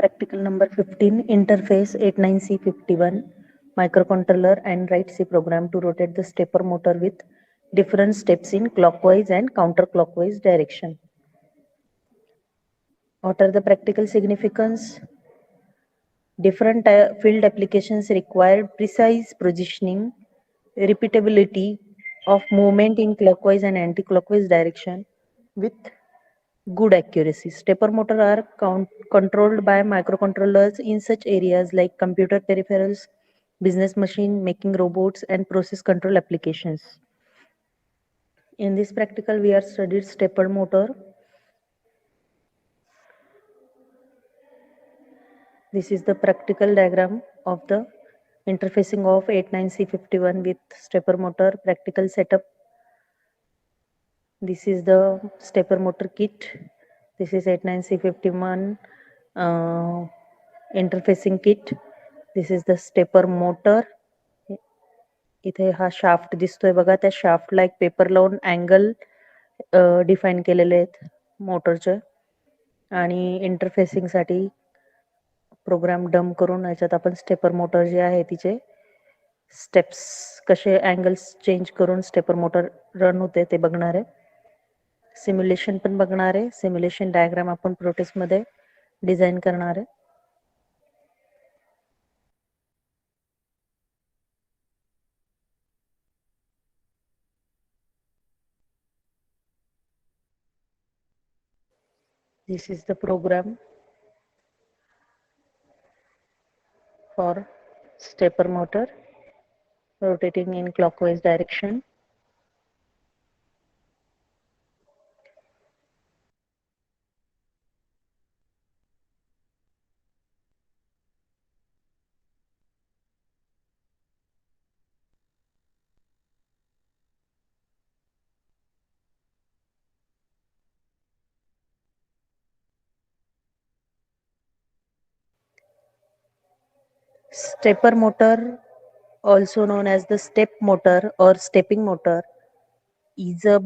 Practical number 15, interface 89C51, microcontroller and write C program to rotate the stepper motor with different steps in clockwise and counterclockwise direction. What are the practical significance? Different field applications require precise positioning, repeatability of movement in clockwise and anti-clockwise direction with good accuracy. Stepper motor are controlled by microcontrollers in such areas like computer peripherals, business machine, making robots, and process control applications. In this practical, we are studied stepper motor. This is the practical diagram of the interfacing of 89C51 with stepper motor practical setup. This is the stepper motor kit. This is 89C51 interfacing kit. This is the stepper motor. इथे हा shaft दिसतोय बघा, त्या शाफ्टला एक paper लावून angle define केलेले आहेत मोटरचे, आणि इंटरफेसिंग साठी प्रोग्राम डम करून याच्यात आपण स्टेपर मोटर जे आहे तिचे स्टेप्स कसे अँगल्स चेंज करून स्टेपर मोटर रन होते ते बघणार आहे. सिम्युलेशन पण बघणार आहे. सिम्युलेशन डायग्राम आपण प्रोटेस्ट मध्ये डिझाईन करणार आहे. This is the program for stepper motor rotating in clockwise direction. Stepper motor, also known as the step motor or stepping motor, is a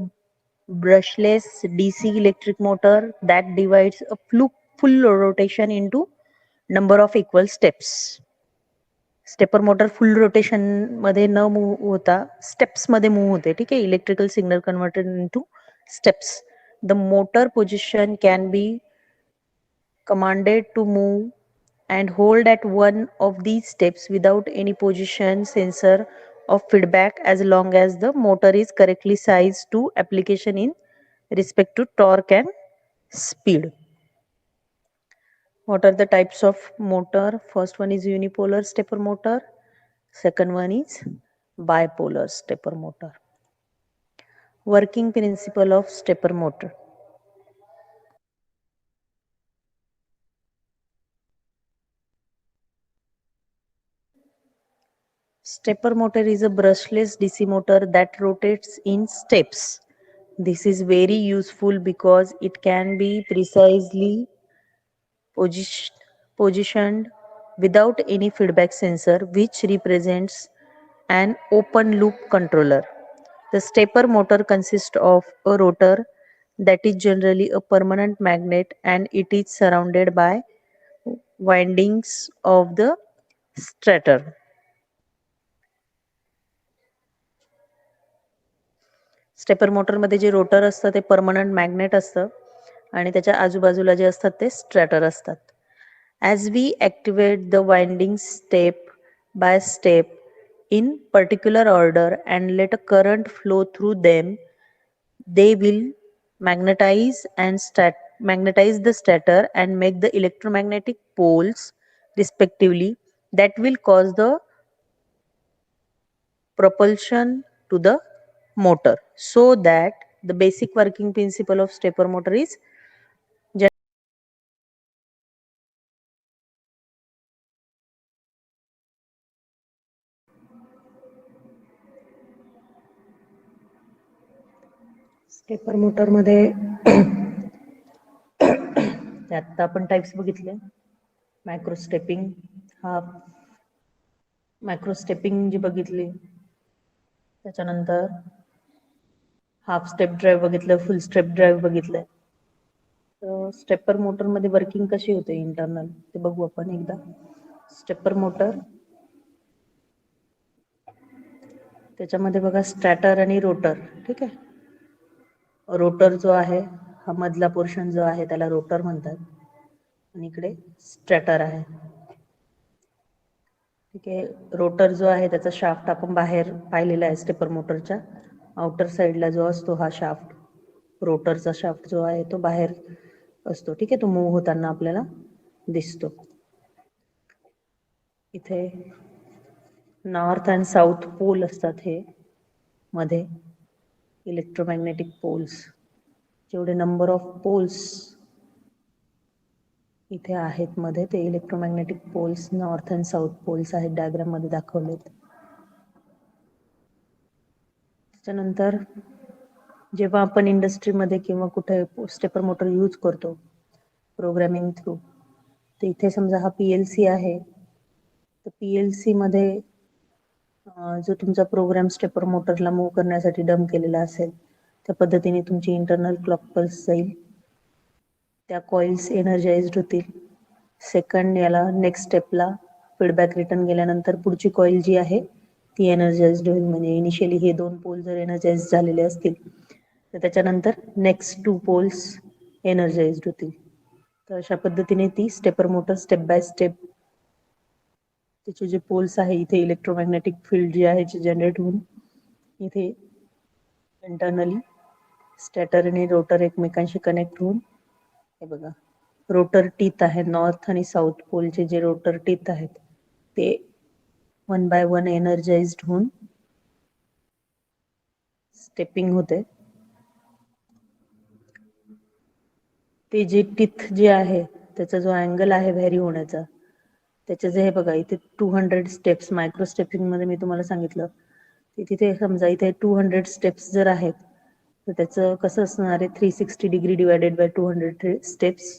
brushless DC electric motor that divides a full rotation into number of equal steps. Stepper motor full rotation मध्ये न move होता steps मध्ये move होते. ठीक आहे. Electrical signal converted into steps. The motor position can be commanded to move and hold at one of these steps without any position sensor of feedback as long as the motor is correctly sized to application in respect to torque and speed. What are the types of motor? First one is unipolar stepper motor. Second one is bipolar stepper motor. Working principle of stepper motor. Stepper motor is a brushless DC motor that rotates in steps. This is very useful because it can be precisely positioned without any feedback sensor, which represents an open loop controller. The stepper motor consists of a rotor that is generally a permanent magnet, and it is surrounded by windings of the stator. Stepper motor मध्ये जे rotor असतं ते permanent magnet असतं आणि त्याच्या आजूबाजूला जे असतात ते स्ट्रॅटर असतात. As we activate the winding step by step in particular order and let a current flow through them, they will magnetize the stator and make the electromagnetic poles respectively that will cause the propulsion to the motor. So that the basic working principle of stepper motor is stepper motor मध्ये आता आपण types बघितले. Micro stepping, half micro stepping जी बघितली, त्याच्यानंतर half step drive बघितलं, full step drive बघितलं. Stepper motor मध्ये वर्किंग कशी होते इंटरनल ते बघू आपण एकदा. स्टेपर मोटर, त्याच्यामध्ये बघा स्टॅटर आणि रोटर. ठीक आहे. रोटर जो आहे हा मधला पोर्शन जो आहे त्याला रोटर म्हणतात आणि इकडे स्टॅटर आहे. ठीक आहे. रोटर जो आहे त्याचा शाफ्ट आपण बाहेर पाहिलेला आहे स्टेपर मोटरच्या आउटर साइडला जो असतो हा शाफ्ट, रोटरचा शाफ्ट जो आहे तो बाहेर असतो. ठीक आहे. तो मूव्ह होताना आपल्याला दिसतो. इथे नॉर्थ अँड साऊथ पोल असतात हे मध्ये इलेक्ट्रोमॅग्नेटिक पोल्स. जेवढे नंबर ऑफ पोल्स इथे आहेत मध्ये ते electromagnetic poles north and south poles आहेत, डायग्राम मध्ये दाखवलेत. त्याच्यानंतर जेव्हा आपण इंडस्ट्रीमध्ये किंवा कुठे स्टेपर मोटर यूज करतो प्रोग्रामिंग थ्रू, तर इथे समजा हा PLC आहे, तर PLC मध्ये जो तुमचा प्रोग्राम स्टेपर मोटरला मूव्ह करण्यासाठी डम केलेला असेल त्या पद्धतीने तुमची इंटरनल क्लॉक पल्स जाईल, त्या कॉइल्स एनर्जाइज्ड होतील. सेकंड याला नेक्स्ट स्टेपला फीडबॅक रिटर्न गेल्यानंतर पुढची कॉइल जी आहे ती एनर्जाइज्ड होईल. म्हणजे इनिशियली हे 2 पोल जर एनर्जाइज झालेले असतील तर त्याच्यानंतर नेक्स्ट 2 पोल्स एनर्जाइज्ड होतील. तर अशा पद्धतीने ती stepper motor step by step त्याचे जे पोल्स आहे इथे इलेक्ट्रोमॅग्नेटिक फील्ड जी आहे जी जनरेट होऊन इथे इंटरनली स्टॅटर आणि रोटर एकमेकांशी कनेक्ट होऊन, हे बघा रोटर टीथ आहे, नॉर्थ आणि साऊथ पोलचे जे रोटर टीथ आहेत ते 1 बाय 1 एनर्जाइज्ड होऊन स्टेपिंग होते. ते जे टीथ जे आहे त्याचा जो अँगल आहे व्हॅरी होण्याचा, त्याचे जे हे बघा इथे 200 स्टेप्स मायक्रो स्टेपिंग मध्ये मी तुम्हाला सांगितलं, तिथे समजा इथे 200 स्टेप्स जर आहेत तर त्याचं कसं असणार आहे 360 डिग्री डिवायडेड बाय 200 स्टेप्स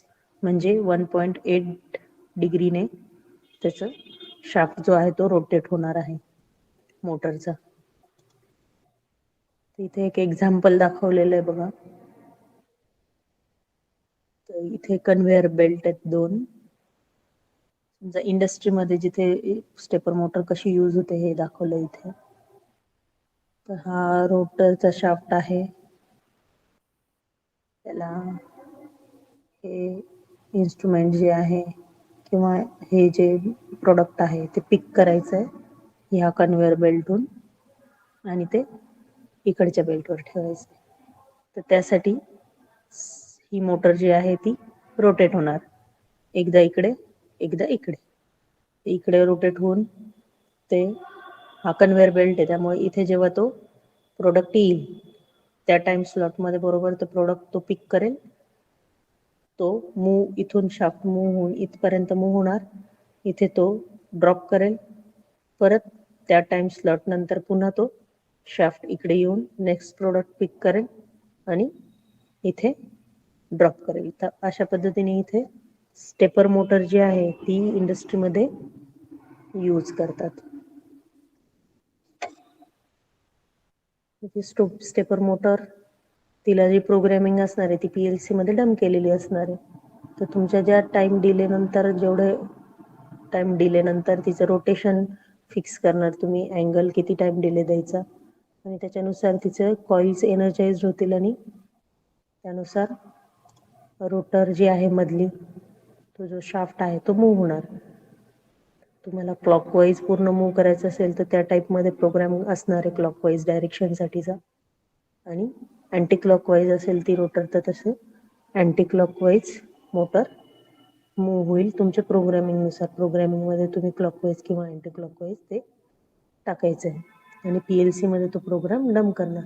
म्हणजे 1.8 डिग्रीने त्याचं शाफ्ट जो आहे तो रोटेट होणार आहे मोटरचा. इथे एक एक्झाम्पल दाखवलेलं आहे बघा. तर इथे कन्व्हेअर बेल्ट आहेत 2. समजा इंडस्ट्रीमध्ये जिथे स्टेपर मोटर कशी यूज होते हे दाखवलं इथे. तर हा रोटरचा शाफ्ट आहे, त्याला हे इन्स्ट्रुमेंट जे आहे किंवा हे जे प्रोडक्ट आहे ते पिक करायचं आहे ह्या कन्व्हेअर बेल्टहून आणि ते इकडच्या बेल्टवर ठेवायचं. तर त्यासाठी ही मोटर जी आहे ती रोटेट होणार, एकदा इकडे एकदा इकडे. इकडे रोटेट होऊन ते हा कन्व्हेअर बेल्ट आहे त्यामुळे इथे जेव्हा तो प्रोडक्ट येईल त्या टाइम स्लॉटमध्ये बरोबर तो प्रोडक्ट तो पिक करेल, तो मूव्ह इथून शाफ्ट मूव्ह होऊन इथपर्यंत मूव्ह होणार, इथे तो ड्रॉप करेल, परत त्या टाइम स्लॉट नंतर पुन्हा तो शाफ्ट इकडे येऊन नेक्स्ट प्रोडक्ट पिक करेल आणि इथे ड्रॉप करेल. तर अशा पद्धतीने इथे स्टेपर मोटर जी आहे ती इंडस्ट्रीमध्ये यूज करतात. स्टेपर मोटर तिला जी प्रोग्रामिंग असणार आहे ती PLC मध्ये डम केलेली असणार आहे. तर तुमच्या ज्या टाइम डिले नंतर जेवढे टाइम डिले नंतर तिचं रोटेशन फिक्स करणार तुम्ही, अँगल किती टाइम डिले द्यायचा आणि त्याच्यानुसार तिचं कॉइल्स एनर्जाइज्ड होतील आणि त्यानुसार रोटर जी आहे मधली तो जो शाफ्ट आहे तो मूव्ह होणार. तुम्हाला क्लॉकवाईज पूर्ण मूव्ह करायचं असेल तर त्या टाईपमध्ये प्रोग्राम असणार आहे क्लॉकवाईज डायरेक्शनसाठीचा, आणि अँटी क्लॉकवाईज असेल ती रोटर तर तसं अँटी क्लॉकवाईज मोटर मूव्ह होईल तुमच्या प्रोग्रामिंगनुसार. प्रोग्रामिंगमध्ये तुम्ही क्लॉकवाईज किंवा अँटी क्लॉकवाईज ते टाकायचं आहे आणि PLC मध्ये तो प्रोग्राम डम करणार.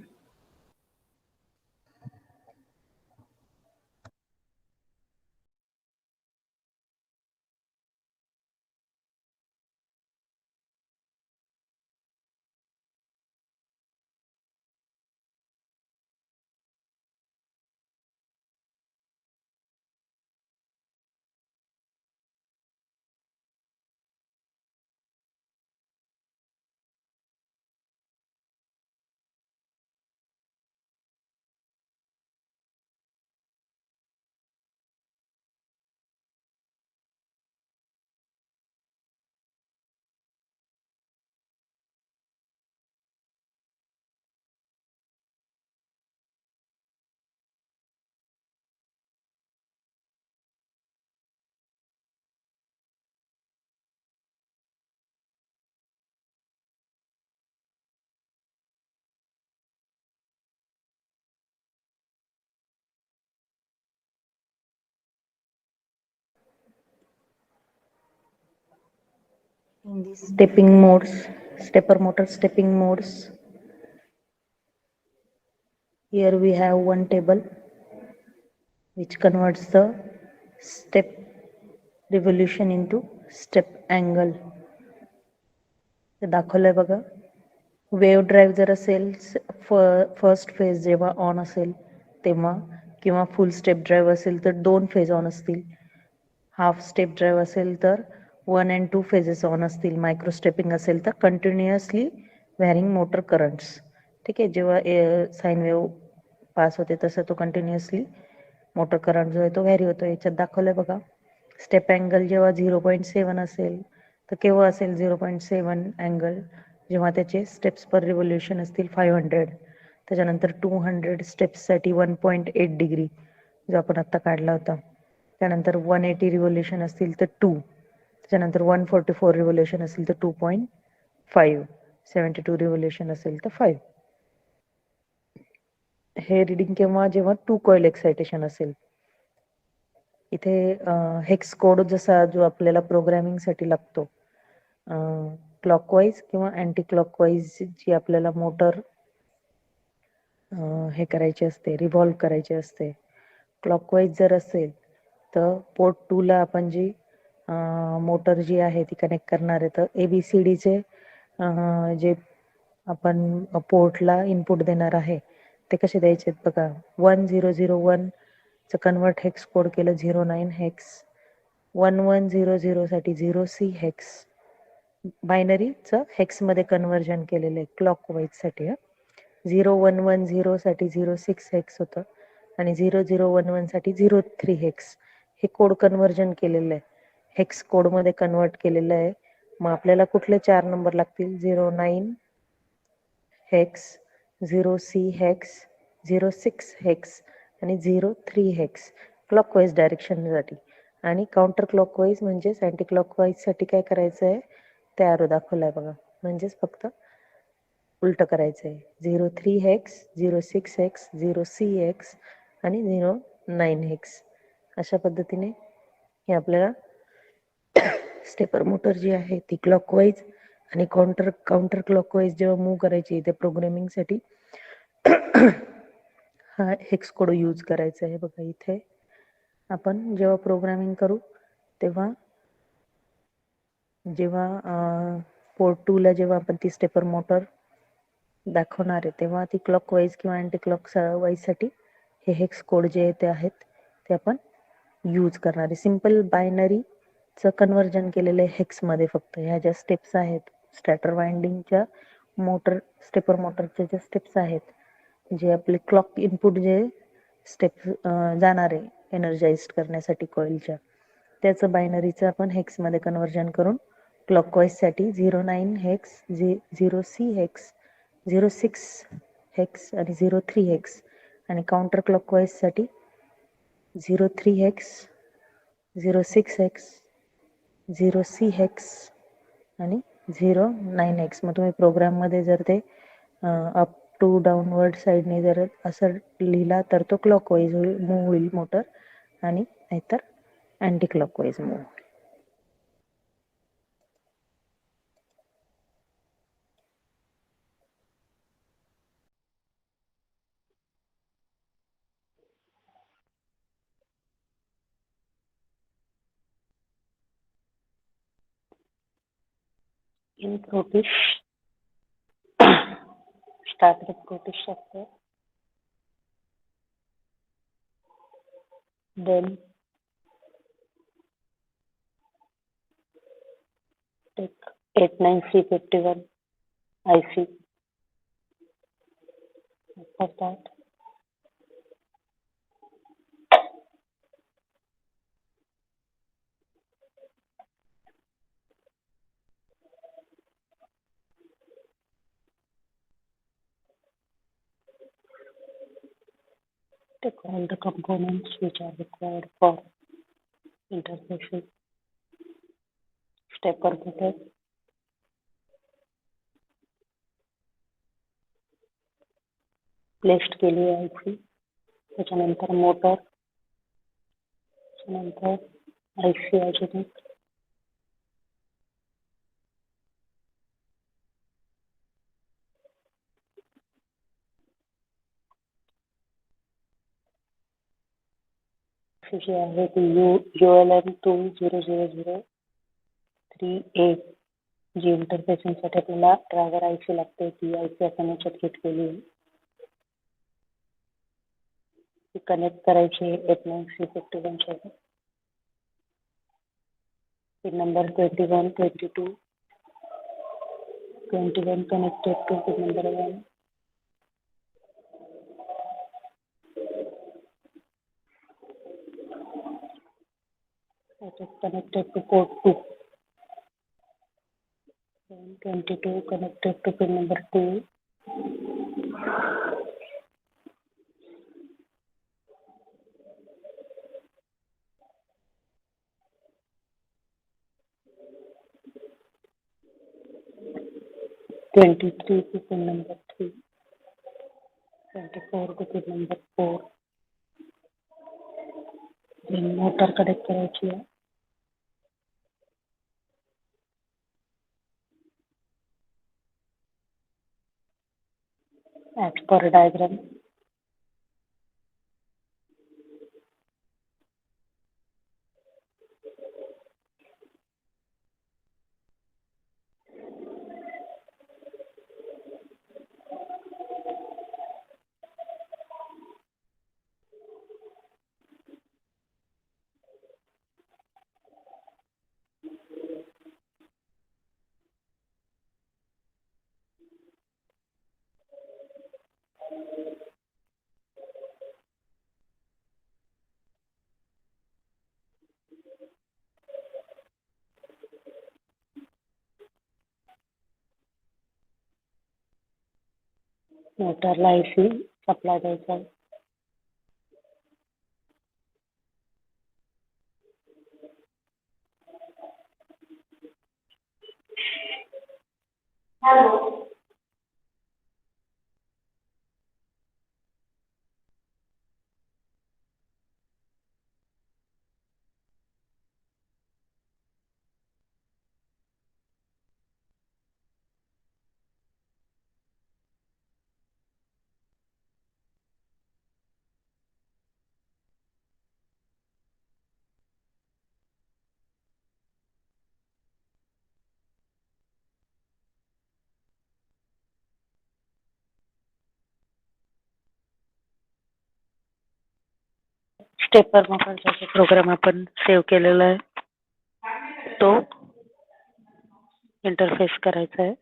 In these stepping modes, stepper motor stepping modes, here we have one table which converts the step revolution into step angle. ते दाखवलंय बघा. वेव्ह ड्राईव्ह जर असेल, फर्स्ट फेज जेव्हा ऑन असेल तेव्हा, किंवा फुल स्टेप ड्राईव्ह असेल तर 2 फेज ऑन असतील. हाफ स्टेप ड्राईव्ह असेल तर 1 and 2 फेजेस ऑन असतील. मायक्रो स्टेपिंग असेल तर कंटिन्युअसली व्हॅरिंग मोटर करंट्स. ठीक आहे, जेव्हा साईन वेव्ह पास होते तसं तो कंटिन्युअसली मोटर करंट जो आहे तो व्हॅरी होतो. याच्यात दाखवलंय बघा. स्टेप अँगल जेव्हा 0.7 असेल तर केव्हा असेल 0.7 अँगल, जेव्हा त्याचे स्टेप्स पर रिव्होल्यूशन असतील 500. त्याच्यानंतर 200 स्टेप्ससाठी 1.8 डिग्री जो आपण आत्ता काढला होता. त्यानंतर 180 रिव्होल्यूशन असतील तर 2. त्याच्यानंतर 144 रिव्होल्यूशन असेल तर 2.5. 72 रिव्होल्यूशन असेल तर 5. हे रिडिंग केव्हा, जेव्हा 2 कॉइल एक्सायटेशन असेल. इथे हेक्स कोड जसा जो आपल्याला प्रोग्रामिंगसाठी लागतो, क्लॉकवाईज किंवा अँटी क्लॉकवाईज जी आपल्याला मोटर हे करायची असते, रिव्हॉल्व करायची असते. क्लॉकवाईज जर असेल तर पोर्ट 2 ला आपण जी मोटर जी आहे ती कनेक्ट करणार आहे, तर ABCDचे जे आपण पोर्टला इनपुट देणार आहे ते कसे द्यायचे बघा. 1001 चं कन्वर्ट हेक्स कोड केलं 09 हेक्स. 1100 साठी 0C हेक्स. बायनरीचं हेक्समध्ये कन्व्हर्जन केलेलं आहे क्लॉकवाईज साठी. 0110 साठी 06 हेक्स होतं आणि 0011 साठी 03 हेक्स. हे कोड कन्व्हर्जन केलेलं आहे, हेक्स कोडमध्ये कन्वर्ट केलेलं आहे. मग आपल्याला कुठले 4 नंबर लागतील? 09 हेक्स, 0C हेक्स, 06 हेक्स आणि 03 हेक्स क्लॉकवाईज डायरेक्शनसाठी. आणि काउंटर क्लॉकवाईज म्हणजेच अँटी क्लॉकवाईजसाठी काय करायचं आहे ते ॲरो दाखवलाय बघा. म्हणजेच फक्त उलट करायचं आहे. 03 हेक्स, 06 हेक्स, 0C हेक्स आणि 09 हेक्स. अशा पद्धतीने हे आपल्याला स्टेपर मोटर जी आहे ती क्लॉकवाईज आणि काउंटर क्लॉकवाईज जेव्हा मूव्ह करायची ते प्रोग्रामिंगसाठी हा हेक्स कोड यूज करायचा आहे बघा. इथे आपण जेव्हा प्रोग्रामिंग करू तेव्हा पोर्ट 2 ला जेव्हा आपण ती स्टेपर मोटर दाखवणार आहे तेव्हा ती क्लॉकवाईज किंवा अँटी क्लॉकवाईजसाठी हे हेक्स कोड जे ते आहेत ते आपण यूज करणार आहे. सिम्पल बायनरीचं कन्व्हर्जन केलेलं आहे हेक्समध्ये. फक्त ह्या ज्या स्टेप्स आहेत स्टॅटर वाइंडिंगच्या स्टेपर मोटरच्या ज्या स्टेप्स आहेत, जे आपले क्लॉक इनपुट जे स्टेप जाणार आहे एनर्जाइज करण्यासाठी कॉइलच्या, त्याचं बायनरीचं आपण हेक्समध्ये कन्व्हर्जन करून क्लॉकवाईजसाठी 09 हेक्स, 0C हेक्स, 06 हेक्स आणि 03 हेक्स आणि काउंटर क्लॉकवाईजसाठी 03 हेक्स, 06 हेक्स, 0C हेक्स आणि 09 हेक्स. मग तुम्ही प्रोग्राममध्ये जर ते अप टू डाऊनवर्ड साईडने जर असं लिहिला तर तो क्लॉकवाईज मूव्ह होईल मोटर, आणि नाहीतर anti clockwise move. In Protish, start with Protish software, then take 89C51 IC. After that, take all the components which are required for interface stepper motor, list केली आहे IC. त्याच्यानंतर motor, त्याच्यानंतर IC अजून एक, IC जी आहे ती ULN 200038 जी इंटरफेसिंगसाठी आपल्याला driver IC लागते ती IC आपण याच्यात घेतलेली आहे. ती कनेक्ट करायची 89C51 pin number 21, 22, 21 connected to pin number 1. It is connected to port 2. 22 connected to pin number 2. Twenty-three to pin number 3. 24 to pin number 4. Then motor connect करायची आहे. As per diagram. मोटरला IC supply द्यायचा आहे. Stepper मोटरचा जो programme आपण save केलेला आहे तो इंटरफेस करायचा आहे.